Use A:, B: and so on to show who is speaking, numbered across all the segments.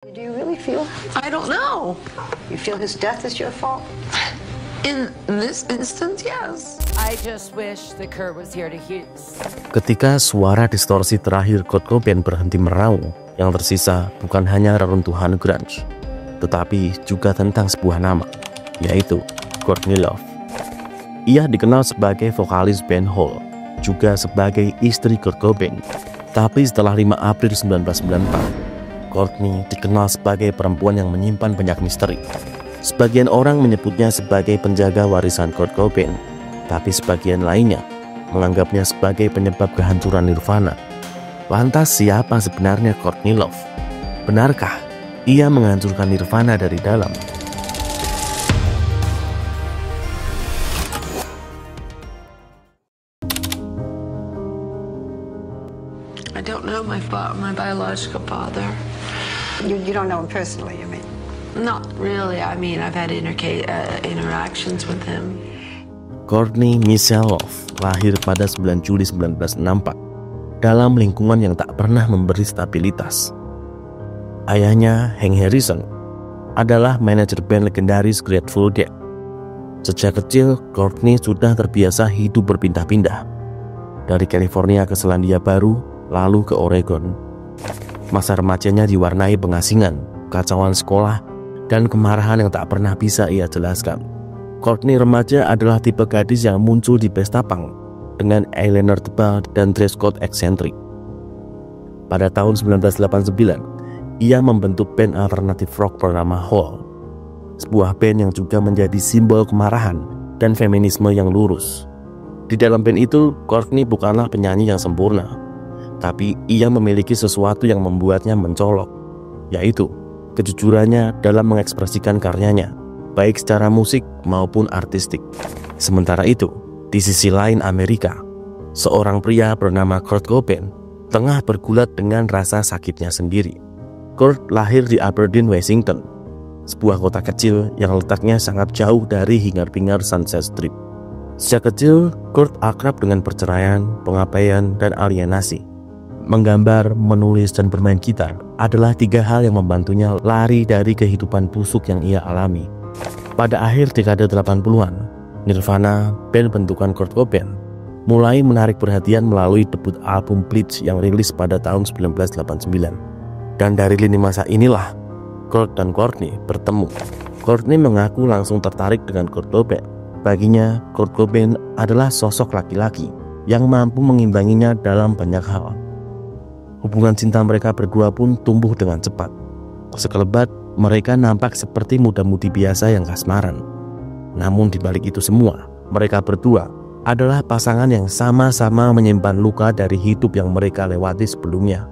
A: Do you really feel?
B: I don't know.
A: You feel his death is your fault?
B: In this instance, yes.
C: I just wish that Kurt was here to hear.
D: Ketika suara distorsi terakhir Kurt Cobain berhenti meraung, yang tersisa bukan hanya reruntuhan grunge, tetapi juga tentang sebuah nama, yaitu Courtney Love. Ia dikenal sebagai vokalis band Hole, juga sebagai istri Kurt Cobain. Tapi setelah 5 April 1994, Courtney dikenal sebagai perempuan yang menyimpan banyak misteri. Sebagian orang menyebutnya sebagai penjaga warisan Kurt Cobain, tapi sebagian lainnya menganggapnya sebagai penyebab kehancuran Nirvana. Lantas siapa sebenarnya Courtney Love? Benarkah ia menghancurkan Nirvana dari dalam?
B: I don't know my biological father.
A: You don't know him personally, you mean?
B: Not really. I mean, I've had interactions with him.
D: Courtney Michelle Love lahir pada 9 Juli 1964 dalam lingkungan yang tak pernah memberi stabilitas. Ayahnya, Hank Harrison, adalah manajer band legendaris Grateful Dead. Sejak kecil, Courtney sudah terbiasa hidup berpindah-pindah, dari California ke Selandia Baru, lalu ke Oregon. Masa remajanya diwarnai pengasingan, kacauan sekolah, dan kemarahan yang tak pernah bisa ia jelaskan. Courtney remaja adalah tipe gadis yang muncul di pesta punk dengan eyeliner tebal dan dress code eksentrik. Pada tahun 1989, ia membentuk band alternatif rock bernama Hole, sebuah band yang juga menjadi simbol kemarahan dan feminisme yang lurus. Di dalam band itu, Courtney bukanlah penyanyi yang sempurna, tapi ia memiliki sesuatu yang membuatnya mencolok, yaitu kejujurannya dalam mengekspresikan karyanya, baik secara musik maupun artistik. Sementara itu, di sisi lain Amerika, seorang pria bernama Kurt Cobain tengah bergulat dengan rasa sakitnya sendiri. Kurt lahir di Aberdeen, Washington, sebuah kota kecil yang letaknya sangat jauh dari hingar-bingar Sunset Strip. Sejak kecil, Kurt akrab dengan perceraian, pengabaian, dan alienasi. Menggambar, menulis, dan bermain gitar adalah 3 hal yang membantunya lari dari kehidupan busuk yang ia alami. Pada akhir dekade 80-an, Nirvana, band bentukan Kurt Cobain, mulai menarik perhatian melalui debut album Bleach yang rilis pada tahun 1989. Dan dari lini masa inilah, Kurt dan Courtney bertemu. Courtney mengaku langsung tertarik dengan Kurt Cobain. Baginya, Kurt Cobain adalah sosok laki-laki yang mampu mengimbanginya dalam banyak hal. Hubungan cinta mereka berdua pun tumbuh dengan cepat. Sekelebat, mereka nampak seperti muda-mudi biasa yang kasmaran. Namun di balik itu semua, mereka berdua adalah pasangan yang sama-sama menyimpan luka dari hidup yang mereka lewati sebelumnya.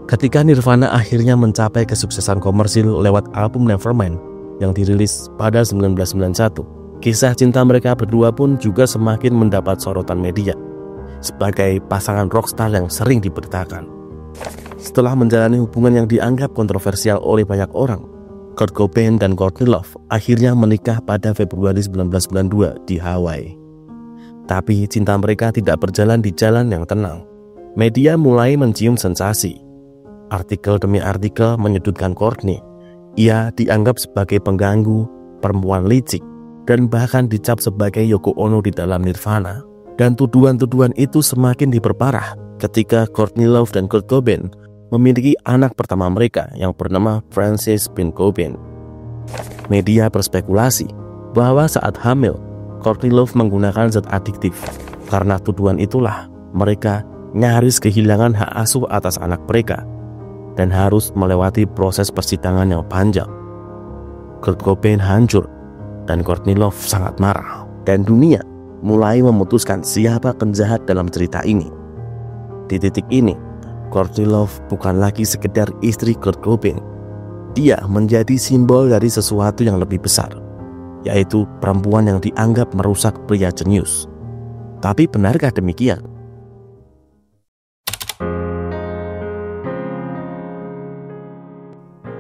D: Ketika Nirvana akhirnya mencapai kesuksesan komersil lewat album Nevermind yang dirilis pada 1991, kisah cinta mereka berdua pun juga semakin mendapat sorotan media sebagai pasangan rockstar yang sering diberitakan. Setelah menjalani hubungan yang dianggap kontroversial oleh banyak orang, Kurt Cobain dan Courtney Love akhirnya menikah pada Februari 1992 di Hawaii. Tapi cinta mereka tidak berjalan di jalan yang tenang. Media mulai mencium sensasi. Artikel demi artikel menyudutkan Courtney. Ia dianggap sebagai pengganggu, perempuan licik, dan bahkan dicap sebagai Yoko Ono di dalam Nirvana. Dan tuduhan-tuduhan itu semakin diperparah ketika Courtney Love dan Kurt Cobain memiliki anak pertama mereka yang bernama Frances Bean Cobain. Media berspekulasi bahwa saat hamil, Courtney Love menggunakan zat adiktif. Karena tuduhan itulah, mereka nyaris kehilangan hak asuh atas anak mereka dan harus melewati proses persidangan yang panjang. Kurt Cobain hancur dan Courtney Love sangat marah, dan dunia mulai memutuskan siapa penjahat dalam cerita ini. Di titik ini, Courtney Love bukan lagi sekedar istri Kurt Cobain. Dia menjadi simbol dari sesuatu yang lebih besar, yaitu perempuan yang dianggap merusak pria jenius. Tapi benarkah demikian?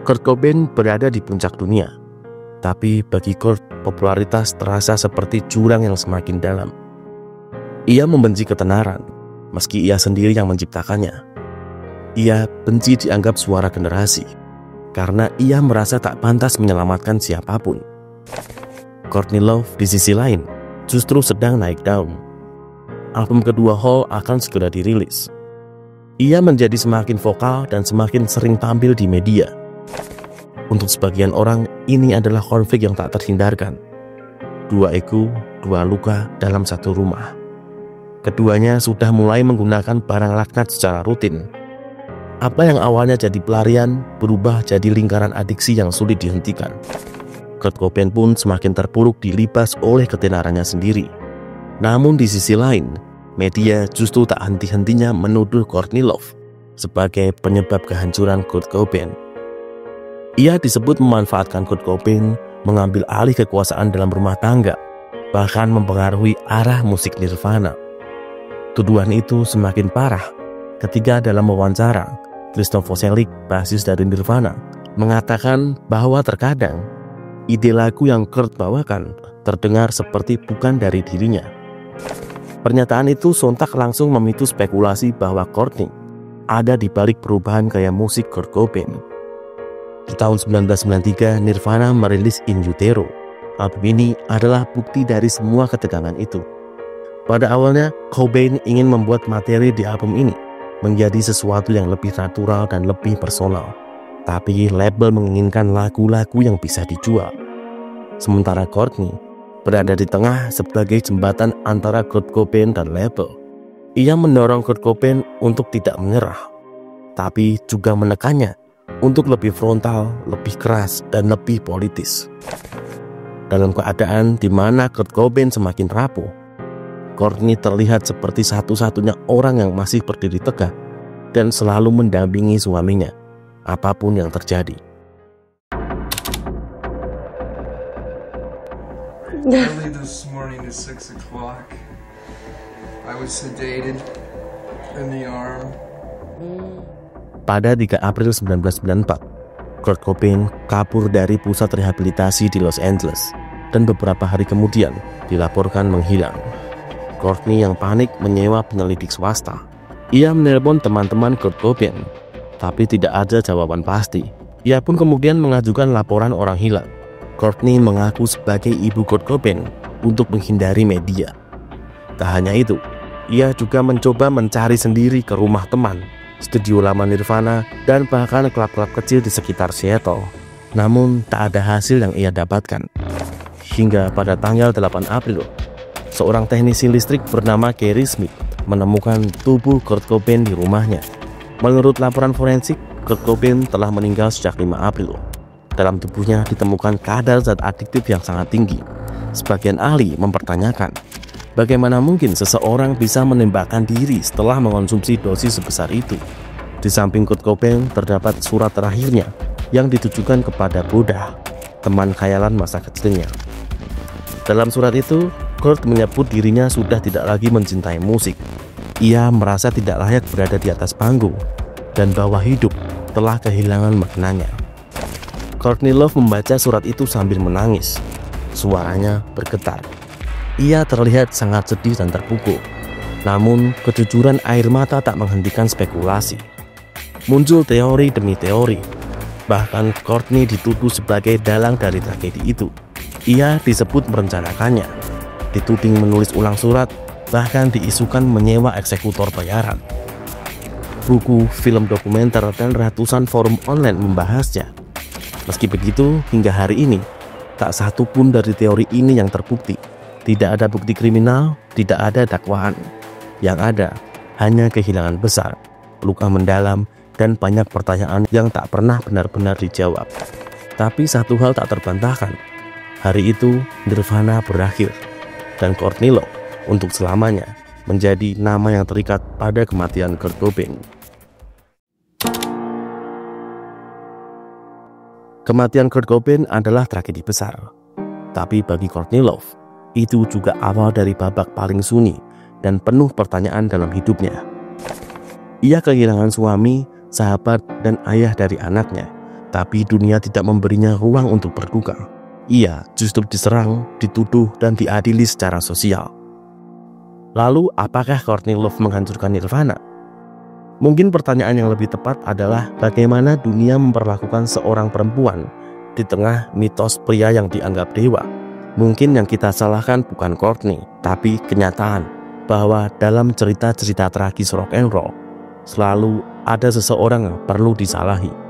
D: Kurt Cobain berada di puncak dunia, tapi bagi Kurt, popularitas terasa seperti jurang yang semakin dalam. Ia membenci ketenaran, meski ia sendiri yang menciptakannya. Ia benci dianggap suara generasi. karena ia merasa tak pantas menyelamatkan siapapun. Courtney Love di sisi lain justru sedang naik daun. Album kedua Hole akan segera dirilis. Ia menjadi semakin vokal dan semakin sering tampil di media. Untuk sebagian orang, ini adalah konflik yang tak terhindarkan. Dua ego, dua luka dalam satu rumah. Keduanya sudah mulai menggunakan barang laknat secara rutin. Apa yang awalnya jadi pelarian berubah jadi lingkaran adiksi yang sulit dihentikan. Kurt Cobain pun semakin terpuruk dilibas oleh ketenarannya sendiri. Namun di sisi lain, media justru tak henti-hentinya menuduh Courtney Love sebagai penyebab kehancuran Kurt Cobain. Ia disebut memanfaatkan Kurt Cobain mengambil alih kekuasaan dalam rumah tangga, bahkan mempengaruhi arah musik Nirvana. Tuduhan itu semakin parah ketika dalam wawancara, Kristoffer Novoselic, basis dari Nirvana, mengatakan bahwa terkadang ide lagu yang Kurt bawakan terdengar seperti bukan dari dirinya. Pernyataan itu sontak langsung memicu spekulasi bahwa Courtney ada di balik perubahan gaya musik Kurt Cobain. Di tahun 1993, Nirvana merilis In Utero. Album ini adalah bukti dari semua ketegangan itu. Pada awalnya, Cobain ingin membuat materi di album ini menjadi sesuatu yang lebih natural dan lebih personal. Tapi label menginginkan lagu-lagu yang bisa dijual. Sementara Courtney berada di tengah sebagai jembatan antara Kurt Cobain dan label. Ia mendorong Kurt Cobain untuk tidak menyerah, tapi juga menekannya untuk lebih frontal, lebih keras, dan lebih politis. Dalam keadaan di mana Kurt Cobain semakin rapuh, Courtney terlihat seperti satu-satunya orang yang masih berdiri tegak dan selalu mendampingi suaminya, apapun yang terjadi.
E: Early this morning at 6 o'clock, I was sedated in the arm.
D: Pada 3 April 1994, Kurt Cobain kabur dari pusat rehabilitasi di Los Angeles dan beberapa hari kemudian dilaporkan menghilang. Courtney yang panik menyewa penyelidik swasta. Ia menelpon teman-teman Kurt Cobain, tapi tidak ada jawaban pasti. Ia pun kemudian mengajukan laporan orang hilang. Courtney mengaku sebagai ibu Kurt Cobain untuk menghindari media. Tak hanya itu, ia juga mencoba mencari sendiri ke rumah teman, studio lama Nirvana, dan bahkan klub-klub kecil di sekitar Seattle. Namun tak ada hasil yang ia dapatkan. Hingga pada tanggal 8 April, seorang teknisi listrik bernama Gary Smith menemukan tubuh Kurt Cobain di rumahnya. Menurut laporan forensik, Kurt Cobain telah meninggal sejak 5 April. Dalam tubuhnya ditemukan kadar zat adiktif yang sangat tinggi. Sebagian ahli mempertanyakan, bagaimana mungkin seseorang bisa menembakkan diri setelah mengonsumsi dosis sebesar itu? Di samping Kurt Cobain terdapat surat terakhirnya yang ditujukan kepada Bodah, teman khayalan masa kecilnya. Dalam surat itu, Kurt menyebut dirinya sudah tidak lagi mencintai musik. Ia merasa tidak layak berada di atas panggung dan bahwa hidup telah kehilangan maknanya. Courtney Love membaca surat itu sambil menangis. Suaranya bergetar. Ia terlihat sangat sedih dan terpukul. Namun, kejujuran air mata tak menghentikan spekulasi. Muncul teori demi teori. Bahkan Courtney dituduh sebagai dalang dari tragedi itu. Ia disebut merencanakannya, dituding menulis ulang surat, bahkan diisukan menyewa eksekutor bayaran. Buku, film dokumenter, dan ratusan forum online membahasnya. Meski begitu, hingga hari ini, tak satu pun dari teori ini yang terbukti. Tidak ada bukti kriminal, tidak ada dakwaan. Yang ada, hanya kehilangan besar, luka mendalam, dan banyak pertanyaan yang tak pernah benar-benar dijawab. Tapi satu hal tak terbantahkan. Hari itu, Nirvana berakhir, dan Courtney Love untuk selamanya menjadi nama yang terikat pada kematian Kurt Cobain. Kematian Kurt Cobain adalah tragedi besar, tapi bagi Courtney Love, itu juga awal dari babak paling sunyi dan penuh pertanyaan dalam hidupnya. Ia kehilangan suami, sahabat, dan ayah dari anaknya, tapi dunia tidak memberinya ruang untuk berduka. Ia justru diserang, dituduh, dan diadili secara sosial. Lalu, apakah Courtney Love menghancurkan Nirvana? Mungkin pertanyaan yang lebih tepat adalah bagaimana dunia memperlakukan seorang perempuan di tengah mitos pria yang dianggap dewa. Mungkin yang kita salahkan bukan Courtney, tapi kenyataan bahwa dalam cerita-cerita tragis rock and roll selalu ada seseorang yang perlu disalahi.